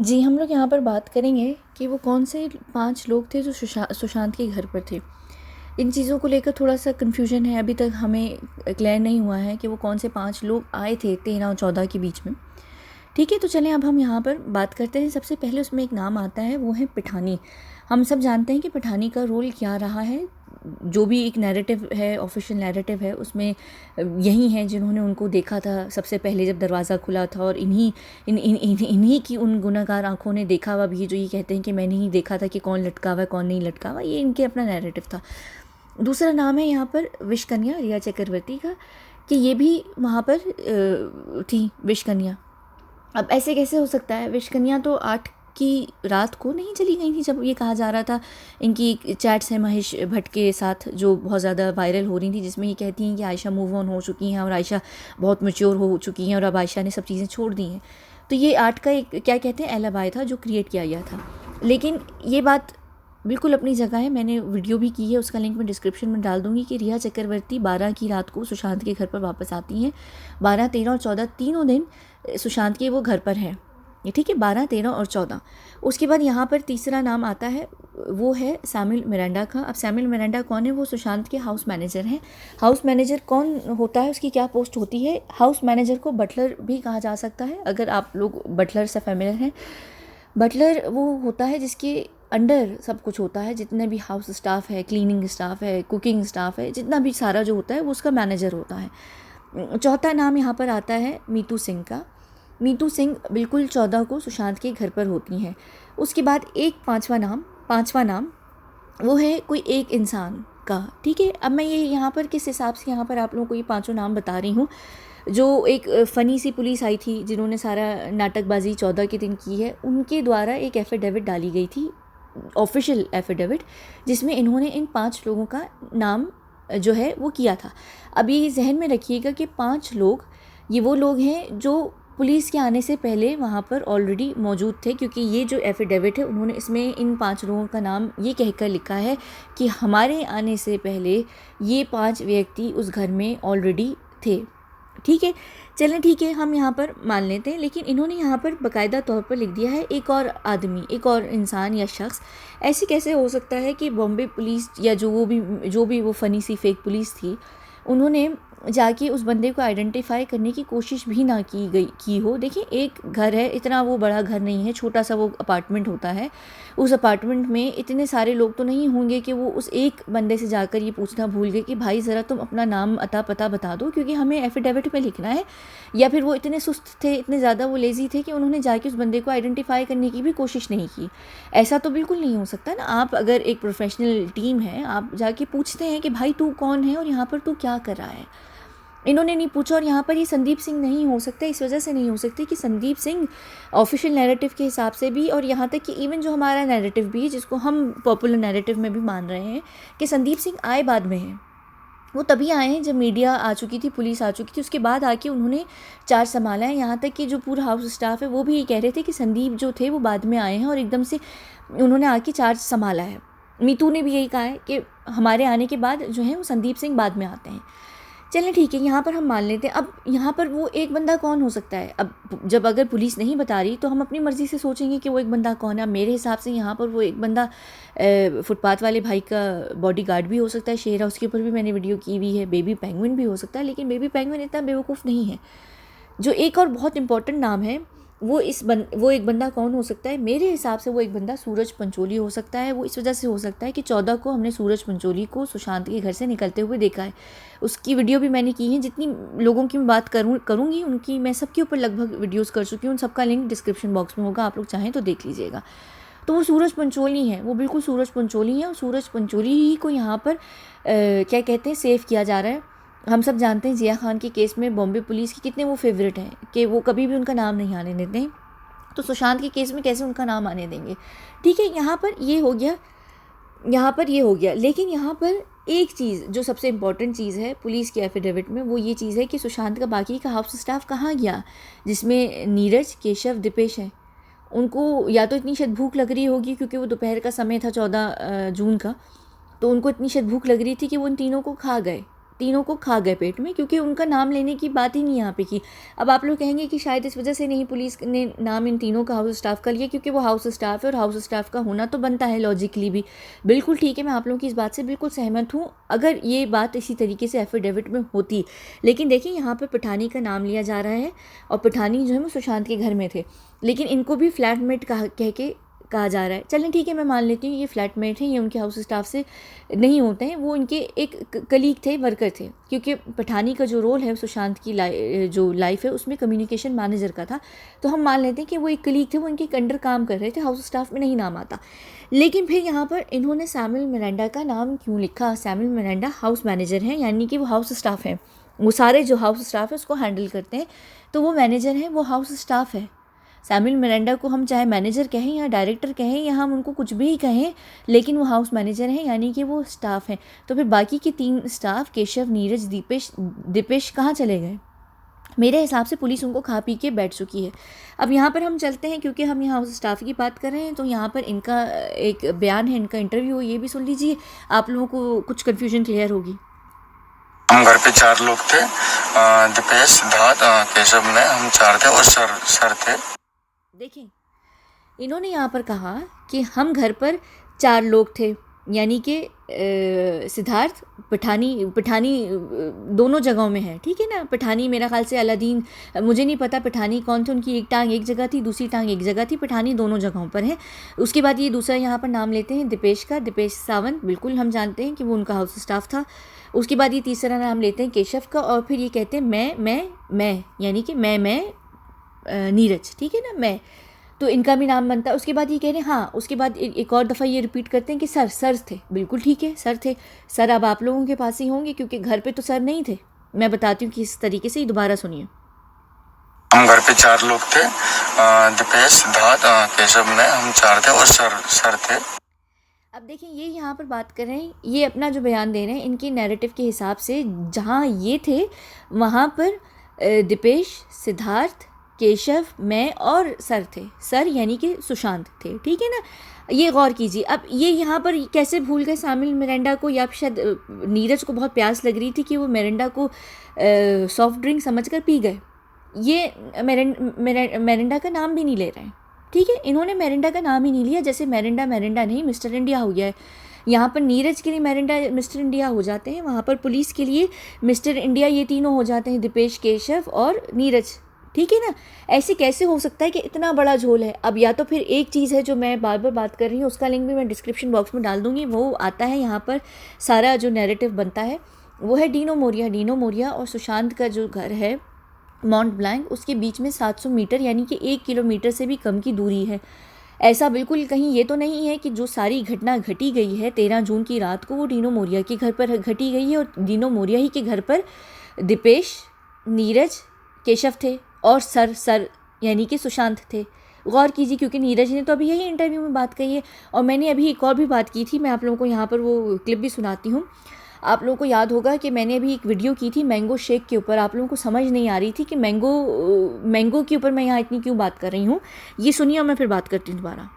जी, हम लोग यहाँ पर बात करेंगे कि वो कौन से 5 लोग थे जो सुशांत के घर पर थे। इन चीज़ों को लेकर थोड़ा-सा कन्फ्यूजन है, अभी तक हमें क्लियर नहीं हुआ है कि वो कौन से 5 लोग आए थे 13 और 14 के बीच में। ठीक है, तो चलें अब हम यहाँ पर बात करते हैं। सबसे पहले उसमें एक नाम आता है, वो है पठानी। हम सब जानते हैं कि पठानी का रोल क्या रहा है। जो भी एक नैरेटिव है, ऑफिशियल नैरेटिव है, उसमें यही हैं जिन्होंने उनको देखा था सबसे पहले जब दरवाज़ा खुला था, और इन्हीं की उन गुनहगार आँखों ने देखा हुआ भी, जो ये कहते हैं कि मैंने ही देखा था कि कौन लटका हुआ है कौन नहीं लटका हुआ। ये इनके अपना नैरेटिव था। दूसरा नाम है यहाँ पर विश कन्या, रिया चक्रवर्ती का, कि ये भी वहाँ पर थी विश कन्या। अब ऐसे कैसे हो सकता है? विश कन्या तो 8 की रात को नहीं चली गई थी, जब ये कहा जा रहा था। इनकी चैट्स हैं महेश भट्ट के साथ जो बहुत ज़्यादा वायरल हो रही थी, जिसमें ये कहती हैं कि आयशा मूव ऑन हो चुकी हैं और आयशा बहुत मैच्योर हो चुकी हैं और अब आयशा ने सब चीज़ें छोड़ दी हैं। तो ये 8 का एक क्या कहते हैं एलिबाई था जो क्रिएट किया गया था। लेकिन ये बात बिल्कुल अपनी जगह है, मैंने वीडियो भी की है, उसका लिंक मैं डिस्क्रिप्शन में डाल दूँगी, कि रिया चक्रवर्ती 12 की रात को सुशांत के घर पर वापस आती हैं। 12, 13 और 14 तीनों दिन सुशांत के वो घर पर हैं। ये ठीक है, 12, 13 और 14। उसके बाद यहाँ पर तीसरा नाम आता है, वो है सैमुअल मिरांडा का। अब सैमुअल मिरांडा कौन है? वो सुशांत के हाउस मैनेजर हैं। हाउस मैनेजर कौन होता है, उसकी क्या पोस्ट होती है? हाउस मैनेजर को बटलर भी कहा जा सकता है, अगर आप लोग बटलर से फेमिलियर हैं। बटलर वो होता है जिसके अंडर सब कुछ होता है, जितने भी हाउस स्टाफ है, क्लीनिंग स्टाफ है, कुकिंग स्टाफ है, जितना भी सारा जो होता है वो उसका मैनेजर होता है। चौथा नाम यहाँ पर आता है मीतू सिंह का। मीतू सिंह बिल्कुल 14 को सुशांत के घर पर होती हैं। उसके बाद एक पांचवा नाम वो है कोई एक इंसान का। ठीक है, अब मैं ये यहाँ पर किस हिसाब से यहाँ पर आप लोगों को ये पांचों नाम बता रही हूँ। जो एक फ़नी सी पुलिस आई थी जिन्होंने सारा नाटकबाजी 14 के दिन की है, उनके द्वारा एक एफिडेविट डाली गई थी, ऑफिशियल एफिडेविट, जिसमें इन्होंने इन 5 लोगों का नाम जो है वो किया था। अब ये जहन में रखिएगा कि 5 लोग ये वो लोग हैं जो पुलिस के आने से पहले वहाँ पर ऑलरेडी मौजूद थे, क्योंकि ये जो एफिडेविट है उन्होंने इसमें इन 5 लोगों का नाम ये कहकर लिखा है कि हमारे आने से पहले ये 5 व्यक्ति उस घर में ऑलरेडी थे। ठीक है, चलें ठीक है, हम यहाँ पर मान लेते हैं। लेकिन इन्होंने यहाँ पर बाकायदा तौर पर लिख दिया है एक और आदमी, एक और इंसान या शख्स। ऐसे कैसे हो सकता है कि बॉम्बे पुलिस या जो भी वो फ़नी सी फेक पुलिस थी, उन्होंने जाके उस बंदे को आइडेंटिफाई करने की कोशिश भी ना की हो। देखिए, एक घर है, इतना वो बड़ा घर नहीं है, छोटा सा वो अपार्टमेंट होता है। उस अपार्टमेंट में इतने सारे लोग तो नहीं होंगे कि वो उस एक बंदे से जाकर ये पूछना भूल गए कि भाई ज़रा तुम अपना नाम अता पता बता दो, क्योंकि हमें एफिडेविट में लिखना है। या फिर वो इतने सुस्त थे, इतने ज़्यादा वो लेज़ी थे कि उन्होंने जाके उस बंदे को आइडेंटिफाई करने की भी कोशिश नहीं की। ऐसा तो बिल्कुल नहीं हो सकता ना। आप अगर एक प्रोफेशनल टीम है, आप जाके पूछते हैं कि भाई तू कौन है और यहाँ पर तू क्या कर रहा है। इन्होंने नहीं पूछा, और यहाँ पर ये संदीप सिंह नहीं हो सकता। इस वजह से नहीं हो सकती कि संदीप सिंह ऑफिशियल नैरेटिव के हिसाब से भी, और यहाँ तक कि इवन जो हमारा नैरेटिव भी है, जिसको हम पॉपुलर नैरेटिव में भी मान रहे हैं, कि संदीप सिंह आए बाद में हैं। वो तभी आए हैं जब मीडिया आ चुकी थी, पुलिस आ चुकी थी, उसके बाद आके उन्होंने चार्ज संभाला है। यहाँ तक कि जो पूरा हाउस स्टाफ है वो भी ये कह रहे थे कि संदीप जो थे वो बाद में आए हैं और एकदम से उन्होंने आके चार्ज संभाला है। मीतू ने भी यही कहा है कि हमारे आने के बाद जो है वो संदीप सिंह बाद में आते हैं। चलें ठीक है, यहाँ पर हम मान लेते हैं। अब यहाँ पर वो एक बंदा कौन हो सकता है? अब जब अगर पुलिस नहीं बता रही तो हम अपनी मर्ज़ी से सोचेंगे कि वो एक बंदा कौन है। अब मेरे हिसाब से यहाँ पर वो एक बंदा फुटपाथ वाले भाई का बॉडीगार्ड भी हो सकता है, शेर हाउस के ऊपर भी मैंने वीडियो की हुई है। बेबी पेंगुइन भी हो सकता है, लेकिन बेबी पेंगुइन इतना बेवकूफ़ नहीं है। जो एक और बहुत इंपॉर्टेंट नाम है, वो एक बंदा कौन हो सकता है? मेरे हिसाब से वो एक बंदा सूरज पंचोली हो सकता है। वो इस वजह से हो सकता है कि 14 को हमने सूरज पंचोली को सुशांत के घर से निकलते हुए देखा है। उसकी वीडियो भी मैंने की है। जितनी लोगों की मैं बात करूँगी उनकी मैं सबके ऊपर लगभग वीडियोज़ कर चुकी हूँ। उन सबका लिंक डिस्क्रिप्शन बॉक्स में होगा, आप लोग चाहें तो देख लीजिएगा। तो वो सूरज पंचोली हैं, वो बिल्कुल सूरज पंचोली हैं, और सूरज पंचोली ही को यहाँ पर क्या कहते हैं, सेव किया जा रहा है। हम सब जानते हैं जिया खान के केस में बॉम्बे पुलिस के कितने वो फेवरेट हैं कि वो कभी भी उनका नाम नहीं आने देते हैं। तो सुशांत के केस में कैसे उनका नाम आने देंगे? ठीक है, यहाँ पर ये हो गया, यहाँ पर ये हो गया। लेकिन यहाँ पर एक चीज़ जो सबसे इम्पॉर्टेंट चीज़ है पुलिस के एफिडेविट में, वो ये चीज़ है कि सुशांत का बाकी का हाउस स्टाफ कहाँ गया, जिसमें नीरज, केशव, दीपेश हैं। उनको या तो इतनी शायद भूख लग रही होगी, क्योंकि वो दोपहर का समय था 14 जून का, तो उनको इतनी शायद भूख लग रही थी कि वो उन तीनों को खा गए तीनों को खा गए पेट में, क्योंकि उनका नाम लेने की बात ही नहीं यहाँ पे की। अब आप लोग कहेंगे कि शायद इस वजह से नहीं पुलिस ने नाम इन तीनों का हाउस स्टाफ का लिया, क्योंकि वो हाउस स्टाफ है और हाउस स्टाफ का होना तो बनता है लॉजिकली भी। बिल्कुल ठीक है, मैं आप लोगों की इस बात से बिल्कुल सहमत हूँ अगर ये बात इसी तरीके से एफिडेविट में होती। लेकिन देखिए यहाँ पर पठानी का नाम लिया जा रहा है और पठानी जो है वो सुशांत के घर में थे, लेकिन इनको भी फ्लैटमेट कह के कहा जा रहा है। चलें ठीक है, मैं मान लेती हूँ ये फ्लैटमेट हैं, ये उनके हाउस स्टाफ से नहीं होते हैं, वो इनके एक कलीग थे, वर्कर थे, क्योंकि पठानी का जो रोल है सुशांत की जो लाइफ है उसमें कम्युनिकेशन मैनेजर का था, तो हम मान लेते हैं कि वो एक कलीग थे, वो इनके अंडर काम कर रहे थे, हाउस स्टाफ में नहीं नाम आता। लेकिन फिर यहाँ पर इन्होंने सैमुअल मिरांडा का नाम क्यों लिखा? सैमुअल मिरांडा हाउस मैनेजर हैं, यानी कि वो हाउस स्टाफ हैं, वो सारे जो हाउस स्टाफ है उसको हैंडल करते हैं, तो वो मैनेजर हैं, वो हाउस स्टाफ है। सैमुअल मिरांडा को हम चाहे मैनेजर कहें या डायरेक्टर कहें या हम उनको कुछ भी कहें, लेकिन वो हाउस मैनेजर हैं, यानी कि वो स्टाफ हैं। तो फिर बाकी के 3 स्टाफ केशव, नीरज, दीपेश कहाँ चले गए? मेरे हिसाब से पुलिस उनको खा पी के बैठ चुकी है। अब यहाँ पर हम चलते हैं, क्योंकि हम यहाँ हाउस स्टाफ की बात कर रहे हैं, तो यहाँ पर इनका एक बयान है, इनका इंटरव्यू, ये भी सुन लीजिए, आप लोगों को कुछ कन्फ्यूजन क्लियर होगी। हम घर पे 4 लोग थे, दीपेश, सिद्धार्थ, केशव, मैं, हम 4 थे और सर थे। देखिए इन्होंने यहाँ पर कहा कि हम घर पर 4 लोग थे, यानी कि सिद्धार्थ, पठानी दोनों जगहों में है, ठीक है ना। पठानी मेरा ख्याल से अलादीन, मुझे नहीं पता पठानी कौन थे, उनकी एक टांग एक जगह थी, दूसरी टांग एक जगह थी, पठानी दोनों जगहों पर है। उसके बाद ये दूसरा यहाँ पर नाम लेते हैं दीपेश का, दीपेश सावंत, बिल्कुल हम जानते हैं कि वो उनका हाउस स्टाफ था। उसके बाद ये तीसरा नाम लेते हैं केशव का, और फिर ये कहते हैं मैं यानी कि मैं नीरज, ठीक है ना, मैं, तो इनका भी नाम बनता है। उसके बाद ये कह रहे हैं, हाँ, उसके बाद एक और दफ़ा ये रिपीट करते हैं कि सर थे, बिल्कुल ठीक है, सर थे। सर अब आप लोगों के पास ही होंगे, क्योंकि घर पे तो सर नहीं थे। मैं बताती हूँ कि इस तरीके से, दोबारा सुनिए। हम घर पे 4 लोग थे, दीपेश, सिद्धार्थ, केशव, मैं, हम 4 थे और सर थे। अब देखिए ये यहाँ पर बात कर रहे हैं, ये अपना जो बयान दे रहे हैं इनकी नैरेटिव के हिसाब से, जहाँ ये थे वहाँ पर दीपेश, सिद्धार्थ, केशव, मैं और सर थे। सर यानी कि सुशांत थे, ठीक है ना। ये गौर कीजिए। अब ये यहाँ पर कैसे भूल गए सैमुअल मिरांडा को, या शायद नीरज को बहुत प्यास लग रही थी कि वो मिरांडा को सॉफ्ट ड्रिंक समझकर पी गए। ये मिरांडा का नाम भी नहीं ले रहे हैं, ठीक है, इन्होंने मिरांडा का नाम ही नहीं लिया। जैसे मिरांडा नहीं मिस्टर इंडिया हो गया है। यहाँ पर नीरज के लिए मिरांडा मिस्टर इंडिया हो जाते हैं, वहाँ पर पुलिस के लिए मिस्टर इंडिया ये तीनों हो जाते हैं, दीपेश, केशव और नीरज, ठीक है ना। ऐसे कैसे हो सकता है कि इतना बड़ा झोल है? अब या तो फिर एक चीज़ है जो मैं बार बार बात कर रही हूँ, उसका लिंक भी मैं डिस्क्रिप्शन बॉक्स में डाल दूँगी, वो आता है यहाँ पर सारा जो नैरेटिव बनता है, वो है डीनो मोरिया और सुशांत का जो घर है माउंट ब्लैंक, उसके बीच में 700 मीटर यानी कि 1 किलोमीटर से भी कम की दूरी है। ऐसा बिल्कुल कहीं ये तो नहीं है कि जो सारी घटना घटी गई है 13 जून की रात को वो डीनो मोरिया के घर पर घटी गई है, और डीनो मोरिया ही के घर पर दीपेश, नीरज, केशव थे और सर यानी कि सुशांत थे। गौर कीजिए, क्योंकि नीरज ने तो अभी यही इंटरव्यू में बात कही है, और मैंने अभी एक और भी बात की थी, मैं आप लोगों को यहाँ पर वो क्लिप भी सुनाती हूँ। आप लोगों को याद होगा कि मैंने अभी एक वीडियो की थी मैंगो शेक के ऊपर, आप लोगों को समझ नहीं आ रही थी कि मैंगो के ऊपर मैं यहाँ इतनी क्यों बात कर रही हूँ। ये सुनिए और मैं फिर बात करती हूँ दोबारा।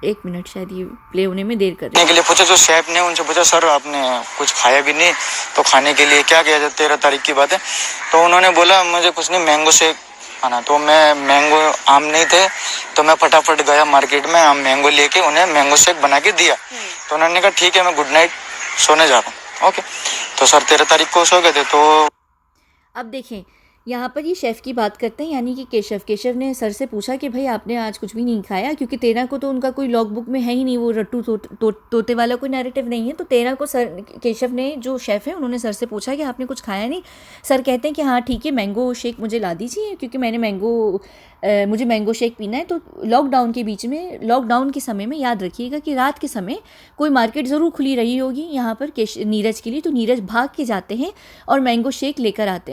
1 मिनट, शायद ये प्ले होने में देर कर रही है। के लिए पूछा जो शेफ ने, उनसे पूछा सर आपने कुछ खाया भी नहीं तो खाने के लिए क्या किया जाए, 13 तारीख की बात है। तो उन्होंने बोला मुझे कुछ नहीं, मैंगो शेक खाना। तो मैं मैंगो आम नहीं थे तो मैं फटाफट गया मार्केट में, आम मैंगो लेके उन्हें मैंगो शेक बना के दिया। तो उन्होंने कहा ठीक है मैं गुड नाइट सोने जा रहा हूँ। ओके, तो सर 13 तारीख को सो गए थे। तो अब देखें यहाँ पर ये शेफ़ की बात करते हैं, यानी कि केशव ने सर से पूछा कि भाई आपने आज कुछ भी नहीं खाया, क्योंकि 13 को तो उनका कोई लॉग बुक में है ही नहीं, वो रट्टू तोते वाला कोई नैरेटिव नहीं है। तो 13 को सर केशव ने, जो शेफ़ है, उन्होंने सर से पूछा कि आपने कुछ खाया नहीं। सर कहते हैं कि हाँ ठीक है, मैंगो शेक मुझे ला दीजिए, क्योंकि मुझे मैंगो शेक पीना है। तो लॉकडाउन के समय में याद रखिएगा कि रात के समय कोई मार्केट ज़रूर खुली रही होगी यहाँ पर नीरज के लिए। तो नीरज भाग के जाते हैं और मैंगोज़ लेकर आते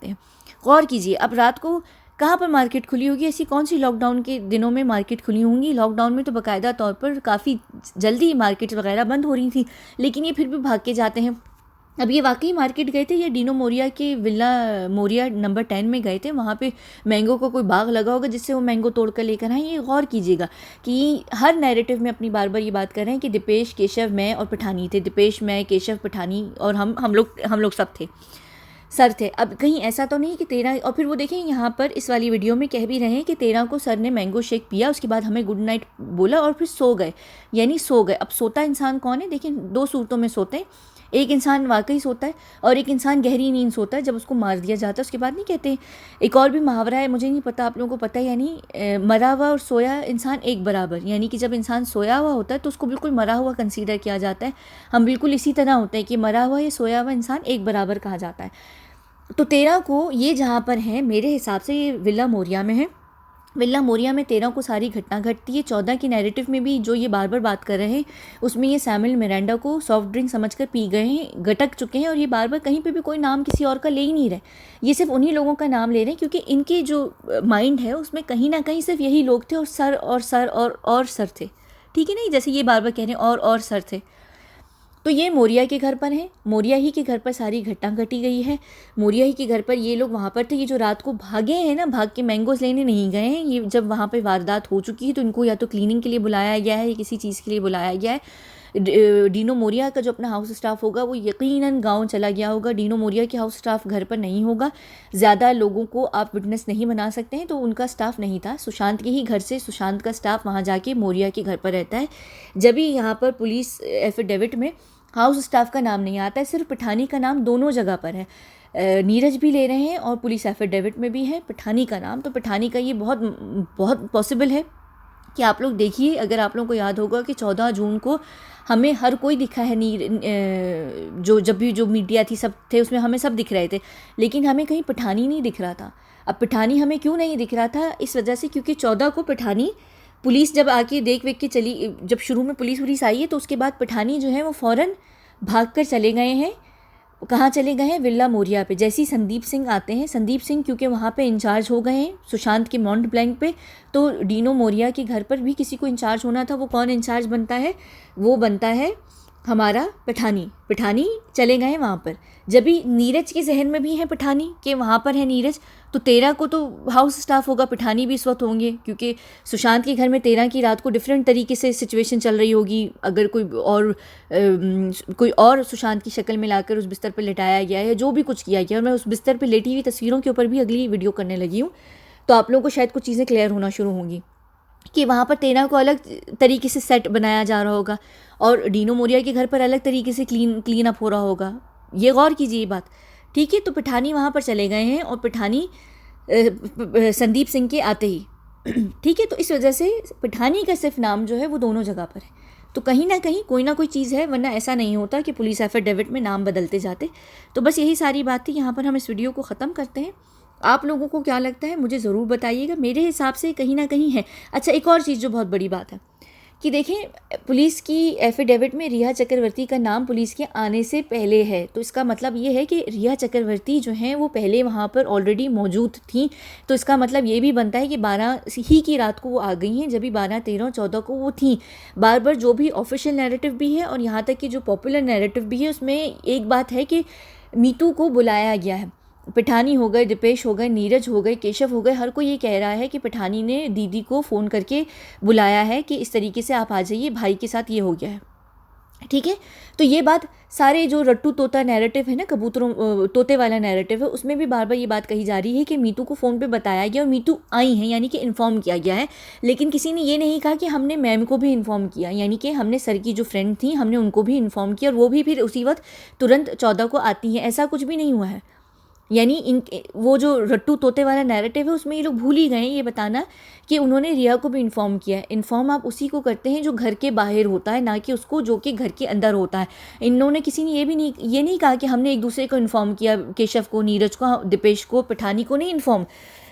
हैं। गौर कीजिए, अब रात को कहाँ पर मार्केट खुली होगी? ऐसी कौन सी लॉकडाउन के दिनों में मार्केट खुली होंगी? लॉकडाउन में तो बाकायदा तौर पर काफ़ी जल्दी मार्केट वगैरह बंद हो रही थी, लेकिन ये फिर भी भाग के जाते हैं। अब ये वाकई मार्केट गए थे या डीनो मोरिया के विला मोरिया नंबर 10 में गए थे, वहाँ पे मैंगो का कोई बाग लगा होगा जिससे वो मैंगो तोड़ कर लेकर आए। ये गौर कीजिएगा कि हर नैरेटिव में अपनी बार बार ये बात कर रहे हैं कि दीपेश, केशव, मैं और पठानी थे। दीपेश, मैं, केशव, पठानी और हम लोग सब थे, सर थे। अब कहीं ऐसा तो नहीं कि 13, और फिर वो देखें यहाँ पर इस वाली वीडियो में कह भी रहे हैं कि 13 को सर ने मैंगो शेक पिया, उसके बाद हमें गुड नाइट बोला और फिर सो गए, यानी सो गए। अब सोता इंसान कौन है? देखिए, दो सूरतों में सोते हैं। एक इंसान वाकई सोता है और एक इंसान गहरी नींद सोता है जब उसको मार दिया जाता है, उसके बाद नहीं कहते। एक और भी मुहावरा है, मुझे नहीं पता आप लोगों को पता है या नहीं, मरा हुआ और सोया इंसान एक बराबर, यानी कि जब इंसान सोया हुआ होता है तो उसको बिल्कुल मरा हुआ कंसीडर किया जाता है। हम बिल्कुल इसी तरह होते हैं कि मरा हुआ या सोया हुआ इंसान एक बराबर कहा जाता है। तो 13 को ये जहाँ पर है, मेरे हिसाब से ये विला मोरिया में है। विला मोरिया में 13 को सारी घटना घटती है। 14 की नैरेटिव में भी जो ये बार बार बात कर रहे हैं उसमें ये सैमुअल मिरांडा को सॉफ्ट ड्रिंक समझकर पी गए हैं, गटक चुके हैं, और ये बार बार कहीं पे भी कोई नाम किसी और का ले ही नहीं रहे। ये सिर्फ उन्हीं लोगों का नाम ले रहे हैं क्योंकि इनके जो माइंड है उसमें कहीं ना कहीं सिर्फ यही लोग थे, और सर और सर और सर थे। ठीक है नहीं, जैसे ये बार बार कह रहे हैं और सर थे। तो ये मोरिया के घर पर है, मोरिया ही के घर पर सारी घटना घटी गई है। मोरिया ही के घर पर ये लोग वहाँ पर थे। ये जो रात को भागे हैं ना, भाग के मैंगोज लेने नहीं गए हैं। ये जब वहाँ पे वारदात हो चुकी है तो इनको या तो क्लीनिंग के लिए बुलाया गया है या किसी चीज़ के लिए बुलाया गया है। डीनो मोरिया का जो अपना हाउस स्टाफ होगा वो यकीनन गांव चला गया होगा। डीनो मोरिया के हाउस स्टाफ घर पर नहीं होगा। ज़्यादा लोगों को आप विटनेस नहीं बना सकते हैं, तो उनका स्टाफ नहीं था। सुशांत के ही घर से सुशांत का स्टाफ वहाँ जाके मोरिया के घर पर रहता है। जब भी यहाँ पर पुलिस एफिडेविट में हाउस स्टाफ का नाम नहीं आता है, सिर्फ पठानी का नाम दोनों जगह पर है। नीरज भी ले रहे हैं और पुलिस एफिडेविट में भी है पठानी का नाम। तो पठानी का ये बहुत बहुत पॉसिबल है कि आप लोग देखिए, अगर आप लोगों को याद होगा कि 14 जून को हमें हर कोई दिखा है, जो जब भी जो मीडिया थी सब थे उसमें हमें सब दिख रहे थे, लेकिन हमें कहीं पठानी नहीं दिख रहा था। अब पठानी हमें क्यों नहीं दिख रहा था? इस वजह से क्योंकि 14 को पठानी पुलिस जब आके देख वेख के चली, जब शुरू में पुलिस आई है तो उसके बाद पठानी जो है वो फ़ौरन भाग कर चले गए हैं। कहाँ चले गए हैं? विला मोरिया पे। जैसे ही संदीप सिंह आते हैं, संदीप सिंह क्योंकि वहाँ पे इंचार्ज हो गए हैं सुशांत के माउंट ब्लैंक पे, तो डीनो मोरिया के घर पर भी किसी को इंचार्ज होना था। वो कौन इंचार्ज बनता है? वो बनता है हमारा पठानी चले गए वहाँ पर। जब भी नीरज के जहन में भी है पठानी कि वहाँ पर है नीरज, तो 13 को तो हाउस स्टाफ होगा, पठानी भी इस वक्त होंगे, क्योंकि सुशांत के घर में 13 की रात को डिफरेंट तरीके से सिचुएशन चल रही होगी। अगर कोई और सुशांत की शक्ल में लाकर उस बिस्तर पर लेटाया गया है, जो भी कुछ किया गया, और मैं उस बिस्तर पर लेटी हुई तस्वीरों के ऊपर भी अगली वीडियो करने लगी हूँ, तो आप लोगों को शायद कुछ चीज़ें क्लियर होना शुरू होंगी कि वहाँ पर 13 को अलग तरीके से सेट बनाया जा रहा होगा और डीनो मोरिया के घर पर अलग तरीके से क्लीन अप हो रहा होगा। ये गौर कीजिए ये बात, ठीक है। तो पठानी वहाँ पर चले गए हैं और पठानी संदीप सिंह के आते ही ठीक है, तो इस वजह से पठानी का सिर्फ नाम जो है वो दोनों जगह पर है। तो कहीं ना कहीं कोई ना कोई चीज़ है, वरना ऐसा नहीं होता कि पुलिस एफिडेविट में नाम बदलते जाते। तो बस यही सारी बात थी। यहाँ पर हम इस वीडियो को ख़त्म करते हैं। आप लोगों को क्या लगता है मुझे ज़रूर बताइएगा। मेरे हिसाब से कहीं ना कहीं है। अच्छा, एक और चीज़ जो बहुत बड़ी बात है कि देखें, पुलिस की एफिडेविट में रिया चक्रवर्ती का नाम पुलिस के आने से पहले है, तो इसका मतलब ये है कि रिया चक्रवर्ती जो हैं वो पहले वहाँ पर ऑलरेडी मौजूद थी। तो इसका मतलब ये भी बनता है कि 12 ही की रात को वो आ गई हैं, जब भी 12, 13, 14 को वो थी। बार बार जो भी ऑफिशियल नैरेटिव भी है और यहाँ तक कि जो पॉपुलर नैरेटिव भी है, उसमें एक बात है कि मीतू को बुलाया गया है। पठानी हो गए, दीपेश हो गए, नीरज हो गए, केशव हो गए, हर कोई ये कह रहा है कि पठानी ने दीदी को फ़ोन करके बुलाया है कि इस तरीके से आप आ जाइए, भाई के साथ ये हो गया है। ठीक है, तो ये बात सारे जो रट्टू तोता नैरेटिव है ना, कबूतरों तोते वाला नैरेटिव है, उसमें भी बार बार ये बात कही जा रही है कि मीतू को फ़ोन पे बताया गया और मीतू आई हैं, यानी कि इन्फॉर्म किया गया है। लेकिन किसी ने ये नहीं कहा कि हमने मैम को भी इन्फॉर्म किया, यानी कि हमने सर की जो फ्रेंड थी हमने उनको भी इन्फॉर्म किया और वो भी फिर उसी वक्त तुरंत 14 को आती हैं। ऐसा कुछ भी नहीं हुआ है। यानी वो जो रट्टू तोते वाला नैरेटिव है उसमें ये लोग भूल ही गए ये बताना कि उन्होंने रिया को भी इन्फॉर्म किया है। इन्फॉर्म आप उसी को करते हैं जो घर के बाहर होता है, ना कि उसको जो कि घर के अंदर होता है। इन्होंने किसी ने ये नहीं कहा कि हमने एक दूसरे को इन्फॉर्म किया, केशव को, नीरज को, दीपेश को, पठानी को नहीं इन्फॉर्म।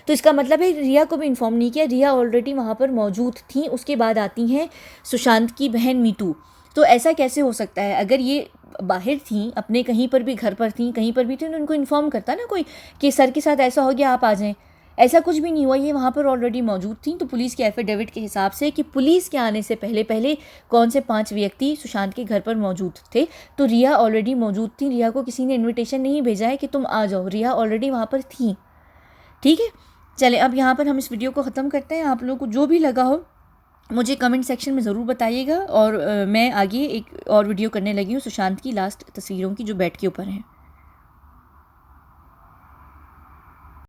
तो इसका मतलब है रिया को भी इन्फॉर्म नहीं किया। रिया ऑलरेडी वहाँ पर मौजूद थी। उसके बाद आती हैं सुशांत की बहन मीतू। तो ऐसा कैसे हो सकता है? अगर ये बाहर थी, अपने कहीं पर भी घर पर थी, कहीं पर भी थी, तो उनको इन्फॉर्म करता ना कोई कि सर के साथ ऐसा हो गया, आप आ जाएं। ऐसा कुछ भी नहीं हुआ, ये वहाँ पर ऑलरेडी मौजूद थी। तो पुलिस के एफिडेविट के हिसाब से कि पुलिस के आने से पहले पहले कौन से 5 व्यक्ति सुशांत के घर पर मौजूद थे, तो रिया ऑलरेडी मौजूद थी। रिया को किसी ने इन्विटेशन नहीं भेजा है कि तुम आ जाओ, रिया ऑलरेडी वहाँ पर थी। ठीक है, चलें अब यहाँ पर हम इस वीडियो को ख़त्म करते हैं। आप लोगों को जो भी लगा हो मुझे कमेंट सेक्शन में ज़रूर बताइएगा, और मैं आगे एक और वीडियो करने लगी हूँ सुशांत की लास्ट तस्वीरों की जो बेड के ऊपर हैं।